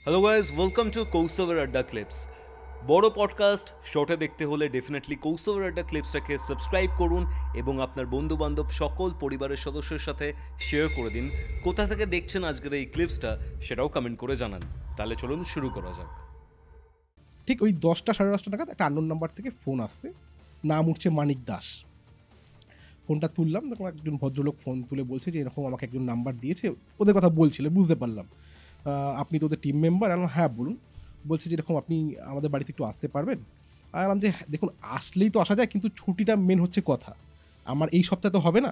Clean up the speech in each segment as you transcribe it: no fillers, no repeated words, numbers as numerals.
Hello guys, welcome to কৌস্তবের আড্ডা clips. বড় podcast শর্টে দেখতে হলে ডেফিনেটলি কৌস্তবের আড্ডা ক্লিপসটাকে সাবস্ক্রাইব করুন এবং আপনার বন্ধুবান্ধব সকল পরিবারের সদস্যের সাথে শেয়ার করে দিন। কোথা থেকে দেখছেন আজকের এই ক্লিপসটা সেটাও কমেন্ট করে জানান। তাহলে চলুন শুরু করা যাক। ঠিক ওই 10টা সাড়ে 10টা নাগাদ একটা আননোন নাম্বার থেকে ফোন আসছে, নাম উঠছে মানিক দাস। ফোনটা তুললাম, তখন একজন ভদ্রলোক ফোন তুলে বলছে যে এরকম আমাকে একজন নাম্বার দিয়েছে, ওদের কথা বলছিল, বুঝতে পারলাম আপনি তো ওদের টিম মেম্বার। আমি হ্যাঁ বলুন। বলছে যে এরকম আপনি আমাদের বাড়িতে একটু আসতে পারবেন। আর আমি যে দেখুন আসলেই তো আসা যায়, কিন্তু ছুটিটা মেন হচ্ছে কথা। আমার এই সপ্তাহে তো হবে না,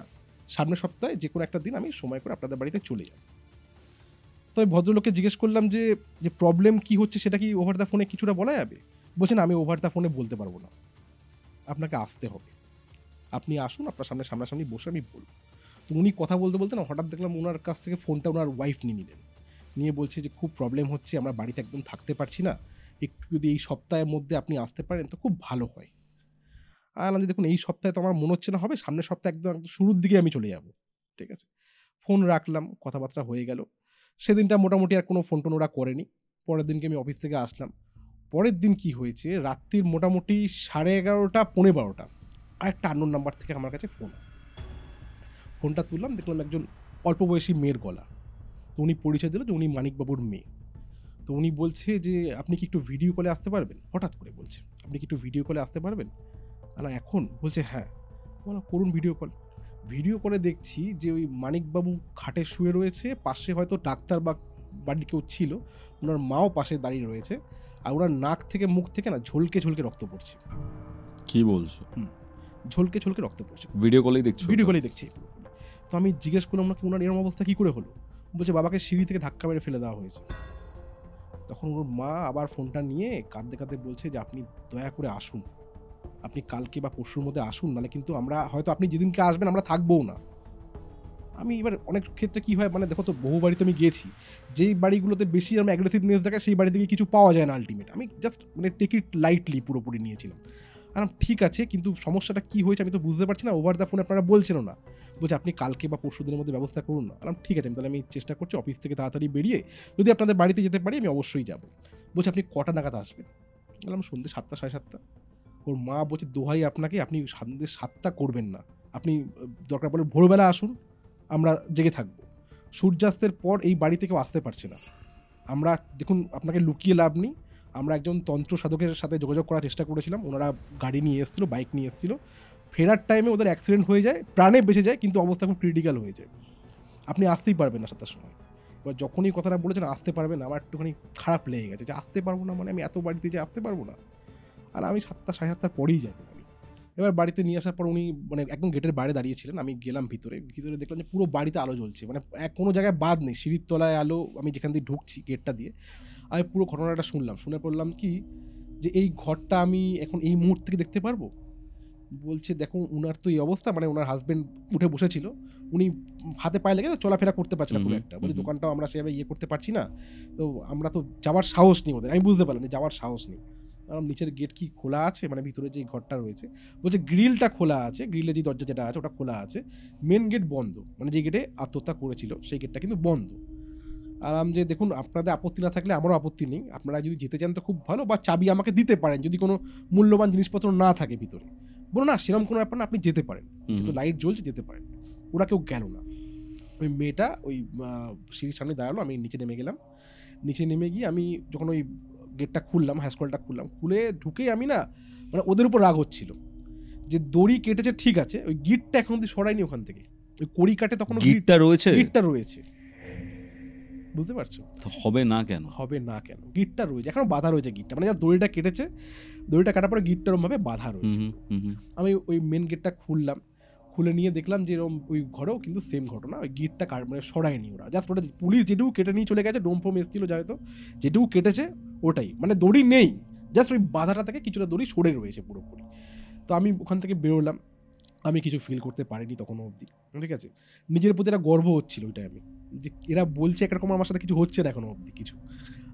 সামনের সপ্তাহে যে কোনো একটা দিন আমি সময় করে আপনাদের বাড়িতে চলে যাব। তো ওই ভদ্রলোককে জিজ্ঞেস করলাম যে প্রবলেম কি হচ্ছে, সেটা কি ওভার দ্য ফোনে কিছুটা বলা যাবে? বলছেন আমি ওভার দ্য ফোনে বলতে পারবো না, আপনাকে আসতে হবে। আপনি আসুন, আপনার সামনাসামনি বসে আমি বলবো। তো উনি কথা বলতে বলতে না হঠাৎ দেখলাম ওনার কাছ থেকে ফোনটা ওনার ওয়াইফ নিয়ে নিলেন, নিয়ে বলছে যে খুব প্রবলেম হচ্ছে, আমরা বাড়িতে একদম থাকতে পারছি না, একটু যদি এই সপ্তাহের মধ্যে আপনি আসতে পারেন তো খুব ভালো হয়। আর আমি দেখুন এই সপ্তাহে তো আমার মনে হচ্ছে না হবে, সামনের সপ্তাহে একদম শুরুর দিকে আমি চলে যাব। ঠিক আছে, ফোন রাখলাম, কথাবার্তা হয়ে গেল। সেদিনটা মোটামুটি আর কোনো ফোন টোন ওরা করেনি। পরের দিনকে আমি অফিস থেকে আসলাম। পরের দিন কি হয়েছে, রাত্রির মোটামুটি 11:30 পৌনে 12টা আরেকটা আননোন নাম্বার থেকে আমার কাছে ফোন আসছে। ফোনটা তুললাম, দেখলাম একজন অল্প বয়সী মেয়ের গলা। তো উনি পরিচয় দিল যে উনি মানিকবাবুর মেয়ে। তো উনি বলছে যে আপনি কি একটু ভিডিও কলে আসতে পারবেন? হঠাৎ করে বলছে আপনি কি একটু ভিডিও কলে আসতে পারবেন? না এখন? বলছে হ্যাঁ। বললাম করুন ভিডিও কল। ভিডিও করে দেখছি যে ওই মানিকবাবু খাটে শুয়ে রয়েছে, পাশে হয়তো ডাক্তার বা বাড়ির কেউ ছিল, ওনার মাও পাশে দাঁড়িয়ে রয়েছে, আর ওনার নাক থেকে মুখ থেকে না ঝলকে ঝলকে রক্ত পড়ছে। কি বলছো? ঝলকে ঝলকে রক্ত পড়ছে। ভিডিও কলেই দেখছো? ভিডিও কলেই দেখছি। তো আমি জিজ্ঞেস করলাম ওনাকে, ওনার এরকম অবস্থা কী করে হলো? বলছে বাবাকে সিঁড়ি থেকে ধাক্কা মেরে ফেলে দেওয়া হয়েছে। তখন ওর মা আবার ফোনটা নিয়ে কাঁদতে কাঁদতে বলছে যে আপনি দয়া করে আসুন, আপনি কালকে বা পরশুর মধ্যে আসুন, নাহলে কিন্তু আমরা হয়তো আপনি যেদিনকে আসবেন আমরা থাকবোও না। আমি এবার অনেক ক্ষেত্রে কী হয়, মানে দেখো তো বহু বাড়িতে আমি গিয়েছি, যেই বাড়িগুলোতে বেশি আমার অ্যাগ্রেসিভনেস থাকে সেই বাড়ি থেকে কিছু পাওয়া যায় না আলটিমেট। আমি জাস্ট মানে টেক ইট লাইটলি পুরোপুরি নিয়েছিলাম। আর ঠিক আছে, কিন্তু সমস্যাটা কী হয়েছে আমি তো বুঝতে পারছি না, ওভার দ্য ফোন আপনারা বলছেনও না। বলছে আপনি কালকে বা পরশু দিনের মধ্যে ব্যবস্থা করুন না। ঠিক আছে, তাহলে আমি চেষ্টা করছি অফিস থেকে তাড়াতাড়ি বেরিয়ে যদি আপনাদের বাড়িতে যেতে পারি আমি অবশ্যই যাব। বলছে আপনি কটা নাগাদ আসবেন? বললাম সন্ধ্যে 7টা 7:30। ওর মা বলছে দোহাই আপনাকে, আপনি সন্ধ্যে 7টা করবেন না, আপনি দরকার পড়লে ভোরবেলা আসুন, আমরা জেগে থাকবো। সূর্যাস্তের পর এই বাড়িতে কেউ আসতে পারছে না। আমরা দেখুন আপনাকে লুকিয়ে লাভ নেই, আমরা একজন তন্ত্র সাধকের সাথে যোগাযোগ করার চেষ্টা করেছিলাম, ওনারা গাড়ি নিয়ে এসেছিলো, বাইক নিয়ে এসেছিলো। ফেরার টাইমে ওদের অ্যাক্সিডেন্ট হয়ে যায়, প্রাণে বেঁচে যায়, কিন্তু অবস্থা খুব ক্রিটিক্যাল হয়ে যায়, আপনি আসতেই পারবেন না 7টার সময়। এবার যখনই কথাটা বলেছেন আসতে পারবেন, আমার একটুখানি খারাপ লেগে গেছে যে আসতে পারবো না, মানে আমি এত বাড়িতে যে আসতে পারবো না। আর আমি 7টা 7:30 পরেই যাবো আমি। এবার বাড়িতে নিয়ে আসার পর উনি মানে একদম গেটের বাইরে দাঁড়িয়েছিলেন, আমি গেলাম ভিতরে দেখলাম যে পুরো বাড়িতে আলো জ্বলছে, মানে কোনো জায়গায় বাদ নেই, সিঁড়ির তলায় আলো, আমি যেখান দিয়ে ঢুকছি গেটটা দিয়ে। আমি পুরো ঘটনাটা শুনলাম, শুনে পড়লাম কি যে এই ঘরটা আমি এখন এই মুহূর্ত থেকে দেখতে পারবো? বলছে দেখুন উনার তো এই অবস্থা, মানে ওনার হাজবেন্ড উঠে বসেছিল, উনি হাতে পায়ে লেগে চলাফেরা করতে পারছে না খুব একটা, বলি দোকানটাও আমরা সেভাবে করতে পারছি না, তো আমরা তো যাওয়ার সাহস নেই ওদের। আমি বুঝতে পারলাম যে যাওয়ার সাহস নেই। নিচের গেট কি খোলা আছে, মানে ভিতরে যে ঘরটা রয়েছে, বলছে গ্রিলটা খোলা আছে, গ্রিলের যে দরজা যেটা আছে ওটা খোলা আছে, মেন গেট বন্ধ, মানে যে গেটে আত্মহত্যা করেছিল সেই গেটটা কিন্তু বন্ধ। আর আমি যে দেখুন আপনাদের আপত্তি না থাকলে আমারও আপত্তি নেই, আপনারা যদি যেতে চান তো খুব ভালো, বা চাবি আমাকে দিতে পারেন যদি কোনো মূল্যবান জিনিসপত্র না থাকে ভিতরে। বলো না সেরকম কোনো ব্যাপার না, আপনি যেতে পারেন, যেহেতু লাইট জ্বলছে যেতে পারেন। ওরা কেউ গেল না। ওই মেয়েটা ওই সিঁড়ির সামনে দাঁড়ালো, আমি নিচে নেমে গেলাম। নিচে নেমে গিয়ে আমি যখন ওই গেটটা খুললাম, হ্যাসকলটা খুললাম, খুলে ঢুকেই আমি না মানে ওদের উপর রাগ হচ্ছিল যে দড়ি কেটেছে ঠিক আছে, ওই গিটটা এখন অব্দি সরাইনি ওখান থেকে, ওই কড়ি কাটে তখন গিটটা রয়েছে, গিটটা রয়েছে, বুঝতে পারছো? হবে না কেন? হবে না কেন, গিটটা রয়েছে, এখনো বাধা রয়েছে গিটটা, মানে যা দড়িটা কেটেছে, দড়িটা কাটার পরে গিটটা এরকম ভাবে বাধা রয়েছে। আমি ওই মেন গেটটা খুললাম, খুলে নিয়ে দেখলাম যে এরকম ওই ঘরেও কিন্তু সেম ঘটনা, ওই গিটটা মানে সরায়নি ওরা, জাস্ট ওটা পুলিশ যেটুকু কেটে নিয়ে চলে গেছে, ডোম ফোম এসেছিল হয়তো, যেটুকু কেটেছে ওটাই, মানে দড়ি নেই, জাস্ট ওই বাধাটা থেকে কিছুটা দড়ি সরে রয়েছে পুরোপুরি। তো আমি ওখান থেকে বেরোলাম, আমি কিছু ফিল করতে পারিনি তখনও অবধি, ঠিক আছে। নিজের প্রতি একটা গর্ব হচ্ছিল ওই টাইমে যে এরা বলছে একরকম, আমার সাথে কিছু হচ্ছে না এখনো অবধি কিছু।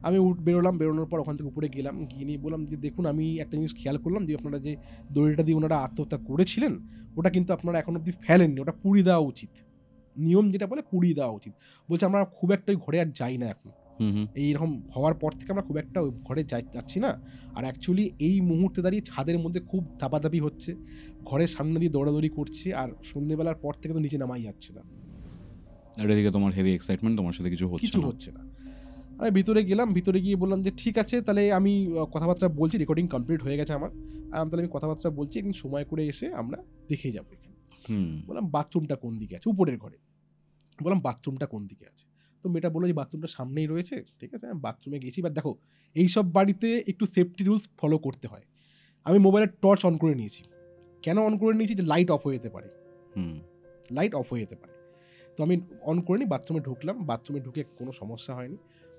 আমি বেরোলাম, বেরোনোর পর ওখান থেকে উপরে গেলাম, গিয়ে নিয়ে বললাম যে দেখুন আমি একটা জিনিস খেয়াল করলাম যে আপনারা যে দড়িটা দিয়ে ওনারা আত্মহত্যা করেছিলেন ওটা কিন্তু আপনারা এখন অবধি ফেলেননি, ওটা পুড়িয়ে দেওয়া উচিত, নিয়ম যেটা বলে পুড়িয়ে দেওয়া উচিত। বলছে আমরা খুব একটা ওই ঘরে আর যাই না এখন, হুম হুম এইরকম হওয়ার পর থেকে আমরা খুব একটা ওই ঘরে যাচ্ছি না। আর অ্যাকচুয়ালি এই মুহূর্তে দাঁড়িয়ে ছাদের মধ্যে খুব দাপাদাপি হচ্ছে, ঘরের সামনে দিয়ে দৌড়াদৌড়ি করছি, আর সন্ধ্যেবেলার পর থেকে তো নিচে নামাই যাচ্ছে না, আর এদিকে তোমার হেভি এক্সাইটমেন্ট, তোমার সাথে কিছু কিছু হচ্ছে হচ্ছে না। আমি ভিতরে গেলাম, ভিতরে গিয়ে বললাম যে ঠিক আছে তাহলে আমি কথাবার্তা বলছি, রেকর্ডিং কমপ্লিট হয়ে গেছে আমার, তাহলে আমি কথাবার্তা বলছি, একদিন সময় করে এসে আমরা দেখে যাবো এখানে। হুম বললাম বাথরুমটা কোন দিকে আছে, উপরের ঘরে। বললাম বাথরুমটা কোন দিকে আছে, তো মেয়েটা বললো যে বাথরুমটা সামনেই রয়েছে। ঠিক আছে, আমি বাথরুমে গেছি। এবার দেখো এইসব বাড়িতে একটু সেফটি রুলস ফলো করতে হয়। আমি মোবাইলের টর্চ অন করে নিয়েছি। কেন অন করে নিয়েছি? যে লাইট অফ হয়ে যেতে পারে, হুম লাইট অফ হয়ে যেতে পারে। তো আমি অন করে নিই, বাথরুমে ঢুকলাম, বাথরুমে ঢুকে কোনো সমস্যা হয়নি।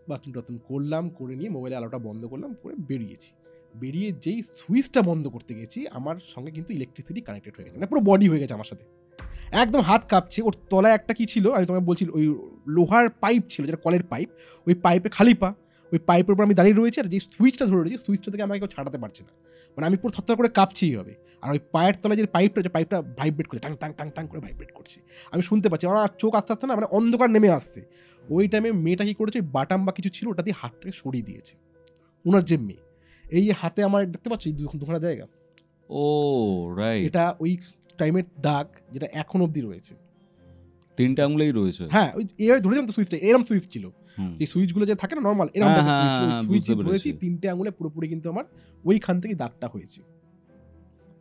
বাথরুম টাথরুম করলাম, করে নিয়ে মোবাইলে আলোটা বন্ধ করলাম, করে বেরিয়েছি। বেরিয়ে যেই সুইচটা বন্ধ করতে গেছি, আমার সঙ্গে কিন্তু ইলেকট্রিসিটি কানেক্টেড হয়ে গেছে, মানে পুরো বডি হয়ে গেছে আমার সাথে, একদম হাত কাঁপছে। ওর তলায় একটা কি ছিল আমি তোমায় বলছি, ওই লোহার পাইপ ছিল, যেটা কলের পাইপ, ওই পাইপে খালি পা, ওই পাইপের উপর আমি দাঁড়িয়ে রয়েছি, আর যে সুইচটা ধরে রয়েছি সুইচটা থেকে আমাকে কেউ ছাড়াতে পারছে না, মানে আমি পুরো থরথর করে কাঁপছি হবে। আর ওই পায়ের তলায় যে পাইপটা ভাইব্রেট করে টাং টাং টাং টাং করে ভাইব্রেট করছে, আমি শুনতে পাচ্ছি। আমার চোখ আস্তে আস্তে না মানে অন্ধকার নেমে আসছে। ওই টাইমে মেয়েটা কি করেছে, ওই বাটাম বা কিছু ছিল ওটা দিয়ে হাত থেকে সরিয়ে দিয়েছে। ওনার যে মেয়ে, এই হাতে আমার দেখতে পাচ্ছি দুখানা জায়গা, ও রাইট, এটা ওই টাইমের দাগ, যেটা এখন অবধি রয়েছে। 3টে আঙুলেই রয়েছে। হ্যাঁ, ওই এভাবে ধরে যেমন তো সুইচটা এরকম সুইচ ছিল, হুম, যে সুইচগুলো যে থাকে না নর্মাল, এরকম হ্যাঁ, সুইচ, হ্যাঁ, ওই হ্যাঁ, সুইচ বুঝতে ধরেছি পেরেছি। 3টে আঙুলে পুরোপুরি কিন্তু আমার ওইখান থেকে দাগটা হয়েছে।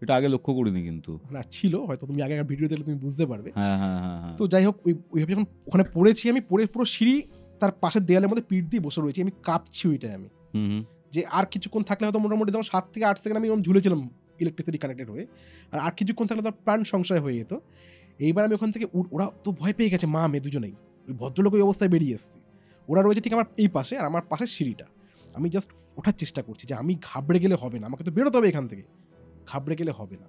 এটা আগে লক্ষ্য করিনি কিন্তু। না ছিল, হয়তো তুমি আগে ভিডিও দেখলে তুমি বুঝতে পারবে। হ্যাঁ হ্যাঁ হ্যাঁ হ্যাঁ, তো যাই হোক, ওইভাবে যখন ওখানে পড়েছি, আমি পড়ে পুরো সিঁড়ি তার পাশের দেয়ালের মধ্যে পিঠ দিয়ে বসে রয়েছি, আমি কাঁপছি ওইটাই। আমি হুম হুম যে আর কিছুক্ষণ থাকলে হয়তো মোটামুটি যেমন 7 থেকে 8 সেকেন্ড আমি ওরকম ঝুলেছিলাম ইলেকট্রিসিটি কানেক্টেড হয়ে, আর কিছুক্ষণ থাকলে তার প্রাণ সংশয় হয়ে যেত। এইবার আমি ওখান থেকে ওরা তো ভয় পেয়ে গেছে, মা মেয়ে দুজনেই, ওই ভদ্রলোক ওই অবস্থায় বেরিয়ে এসছে। ওরা রয়েছে ঠিক আমার এই পাশে, আর আমার পাশে সিঁড়িটা। আমি জাস্ট ওঠার চেষ্টা করছি, যে আমি ঘাবড়ে গেলে হবে না, আমাকে তো বেরোতে হবে এখান থেকে, ঘাবড়ে গেলে হবে না।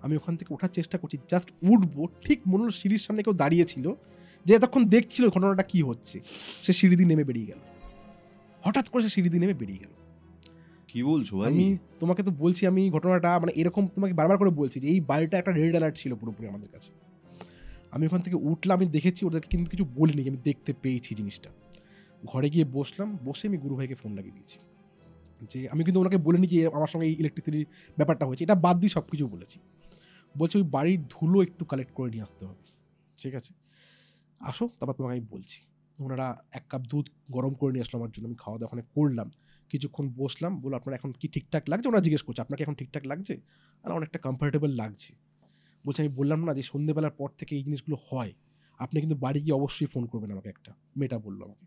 আমি ওখান থেকে ওঠার চেষ্টা করছি, জাস্ট উঠবো, ঠিক মনে হলো সিঁড়ির সামনে কেউ দাঁড়িয়েছিল, যে এতক্ষণ দেখছিল ঘটনাটা কি হচ্ছে। সে সিঁড়ি দিয়ে নেমে বেরিয়ে গেল, হঠাৎ করে সে সিঁড়ি দিয়ে নেমে বেরিয়ে গেল। কি বলছো ভাই? আমি তোমাকে তো বলছি, আমি ঘটনাটা মানে এরকম তোমাকে বারবার করে বলছি যে এই বাড়িটা একটা রেড অ্যালার্ট ছিল পুরোপুরি আমাদের কাছে। আমি ওখান থেকে উঠলাম, আমি দেখেছি, ওদেরকে কিন্তু কিছু বলিনি, আমি দেখতে পেয়েছি জিনিসটা। ঘরে গিয়ে বসলাম, বসে আমি গুরু ভাইকে ফোন লাগিয়ে দিয়েছি, যে আমি কিন্তু ওনাকে বলিনি যে আমার সঙ্গে এই ইলেকট্রিসিটির ব্যাপারটা হয়েছে, এটা বাদ দিয়ে সব কিছু বলেছি। বলছে ওই বাড়ির ধুলো একটু কালেক্ট করে নিয়ে আসতে হবে, ঠিক আছে আসো, তারপর তোমাকে আমি বলছি। ওনারা 1 কাপ দুধ গরম করে নিয়ে আসলো আমার জন্য, আমি খাওয়া দাওয়া ওখানে করলাম, কিছুক্ষণ বসলাম। বলো আপনার এখন কি ঠিকঠাক লাগছে? ওরা জিজ্ঞেস করছে আপনাকে এখন ঠিকঠাক লাগছে? আর অনেকটা কমফোর্টেবল লাগছে। বলছে আমি বললাম না যে সন্ধ্যেবেলার পর থেকে এই জিনিসগুলো হয়, আপনি কিন্তু বাড়ি গিয়ে অবশ্যই ফোন করবেন আমাকে একটা, মেয়েটা বললো আমাকে।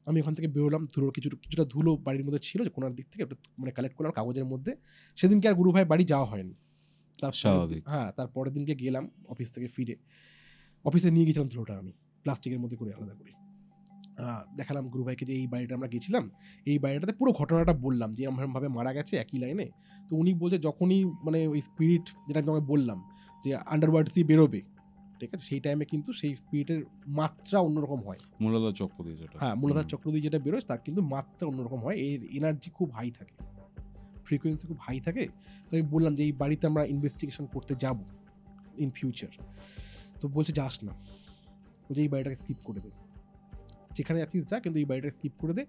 আমি ওখান থেকে বেরোলাম, ধুলোর কিছুটা ধুলো বাড়ির মধ্যে ছিল, যে কোনার দিক থেকে ওটা মানে কালেক্ট করলাম কাগজের মধ্যে। সেদিনকে আর গুরু ভাই বাড়ি যাওয়া হয়নি। স্বাভাবিক। হ্যাঁ, তারপরের দিনকে গেলাম অফিস থেকে ফিরে, অফিসে নিয়ে গেছিলাম ধুলোটা আমি প্লাস্টিকের মধ্যে করে আলাদা করে। দেখালাম গুরু ভাইকে যে এই বাড়িটা আমরা গেছিলাম, এই বাড়িটাতে পুরো ঘটনাটা বললাম যে এরকমভাবে মারা গেছে একই লাইনে। তো উনি বলছে যখনই মানে ওই স্পিরিট, যেটা আমি তোমাকে বললাম যে আন্ডারওয়ার্ল্ড দিয়ে বেরোবে, ঠিক আছে, সেই টাইমে কিন্তু সেই স্পিরিটের মাত্রা অন্যরকম হয়। মূলাধার চক্র দিয়ে যেটা, হ্যাঁ, মূলাধার চক্র দিয়ে যেটা বেরোয় তার কিন্তু মাত্রা অন্যরকম হয়, এর এনার্জি খুব হাই থাকে, ফ্রিকোয়েন্সি খুব হাই থাকে। তো আমি বললাম যে এই বাড়িতে আমরা ইনভেস্টিগেশন করতে যাব ইন ফিউচার। তো বলছে যাস না, বলছে এই বাড়িটাকে স্কিপ করে দে, যেখানে যাচ্ছিস যা, কিন্তু এই বাড়িটাকে স্কিপ করে দে,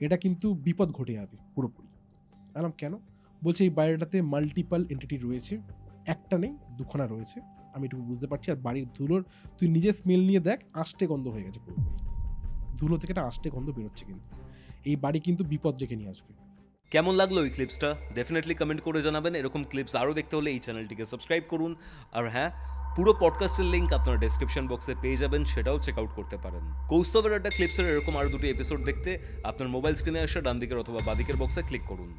এটা কিন্তু বিপদ ঘটে যাবে পুরোপুরি। বললাম কেন? বলছে এই বাড়িটাতে মাল্টিপল এন্টিটি রয়েছে, একটা নেই দুখানা রয়েছে, আমি এটুকু বুঝতে পারছি। আর বাড়ির ধুলোর তুই নিজে স্মেল নিয়ে দেখ, আষ্টে গন্ধ হয়ে গেছে পুরোপুরি, ধুলো থেকে একটা আষ্টে গন্ধ বেরোচ্ছে, কিন্তু এই বাড়ি কিন্তু বিপদ ডেকে নিয়ে আসবে। কেমন লাগলো এই ক্লিপসটা? ডেফিনেটলি কমেন্ট করে জানাবেন। এরকম ক্লিপস আরও দেখতে হলে এই চ্যানেলটিকে সাবস্ক্রাইব করুন। আর হ্যাঁ, পুরো পডকাস্টের লিঙ্ক আপনারা ডেসক্রিপশন বক্সে পেয়ে যাবেন, সেটাও চেক আউট করতে পারেন। কৌস্তবের আড্ডা ক্লিপসের এরকম আরও 2টি এপিসোড দেখতে আপনার মোবাইল স্ক্রিনে আসা ডান দিকের অথবা বাদিকের বক্সে ক্লিক করুন।